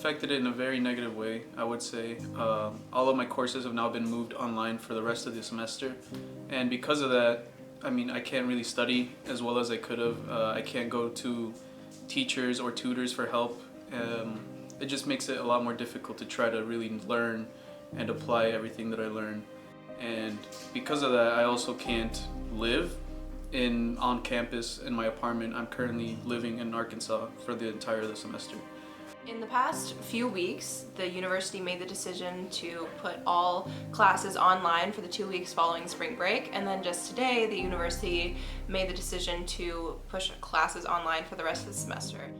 affected it in a very negative way, I would say. All of my courses have now been moved online for the rest of the semester. And because of that, I mean, I can't really study as well as I could have. I can't go to teachers or tutors for help. It just makes it a lot more difficult to try to really learn and apply everything that I learn. And because of that, I also can't live on campus in my apartment. I'm currently living in Arkansas for the entire of the semester. In the past few weeks, the university made the decision to put all classes online for the 2 weeks following spring break, and then just today, the university made the decision to push classes online for the rest of the semester.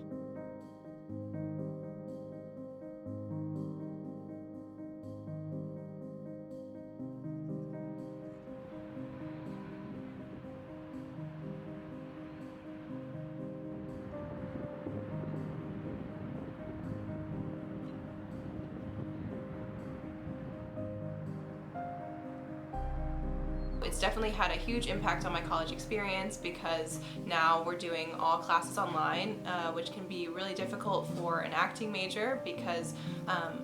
It's definitely had a huge impact on my college experience because now we're doing all classes online, which can be really difficult for an acting major because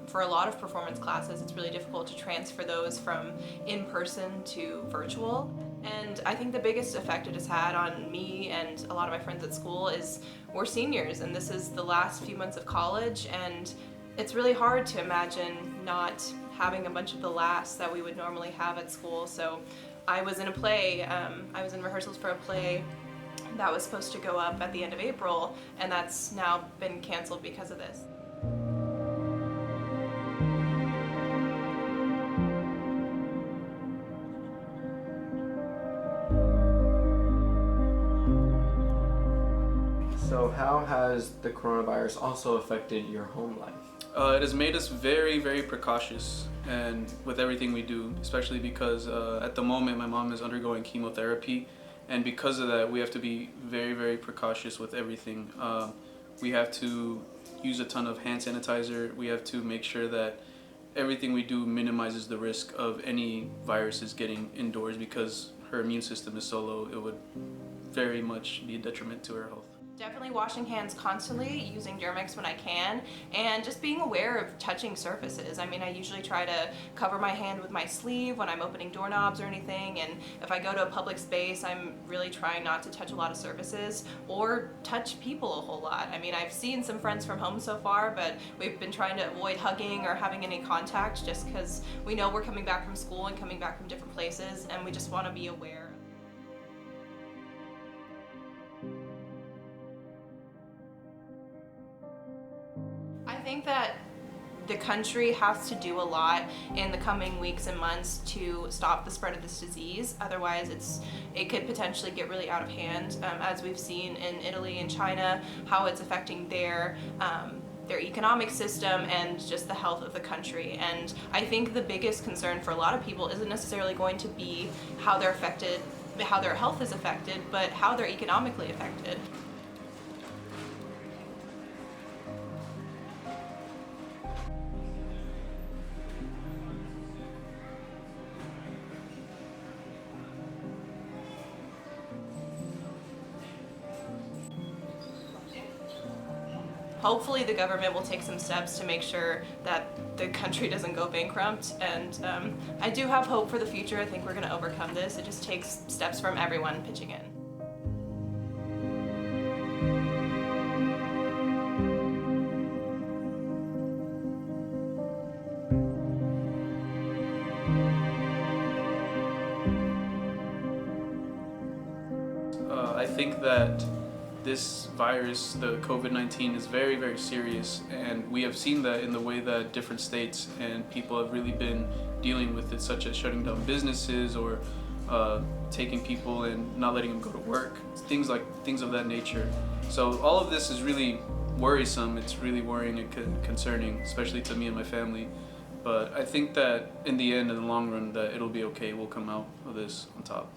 for a lot of performance classes it's really difficult to transfer those from in-person to virtual. And I think the biggest effect it has had on me and a lot of my friends at school is we're seniors and this is the last few months of college, and it's really hard to imagine not having a bunch of the laughs that we would normally have at school. So I was in a play, I was in rehearsals for a play that was supposed to go up at the end of April, and that's now been canceled because of this. So how has the coronavirus also affected your home life? It has made us very, very precautious and with everything we do, especially because at the moment my mom is undergoing chemotherapy, and because of that we have to be very, very precautious with everything. We have to use a ton of hand sanitizer. We have to make sure that everything we do minimizes the risk of any viruses getting indoors because her immune system is so low, it would very much be a detriment to her health. Definitely washing hands constantly, using Germ-X when I can, and just being aware of touching surfaces. I mean, I usually try to cover my hand with my sleeve when I'm opening doorknobs or anything, and if I go to a public space, I'm really trying not to touch a lot of surfaces or touch people a whole lot. I mean, I've seen some friends from home so far, but we've been trying to avoid hugging or having any contact just because we know we're coming back from school and coming back from different places, and we just want to be aware. I think that the country has to do a lot in the coming weeks and months to stop the spread of this disease. Otherwise, it could potentially get really out of hand, as we've seen in Italy and China, how it's affecting their economic system and just the health of the country. And I think the biggest concern for a lot of people isn't necessarily going to be how they're affected, how their health is affected, but how they're economically affected. Hopefully the government will take some steps to make sure that the country doesn't go bankrupt, and I do have hope for the future. I think we're going to overcome this. It just takes steps from everyone pitching in. I think that this virus, the COVID-19, is very, very serious, and we have seen that in the way that different states and people have really been dealing with it, such as shutting down businesses or taking people and not letting them go to work, things of that nature. So all of this is really worrisome. It's really worrying and concerning, especially to me and my family. But I think that in the end, in the long run, that it'll be okay. We'll come out of this on top.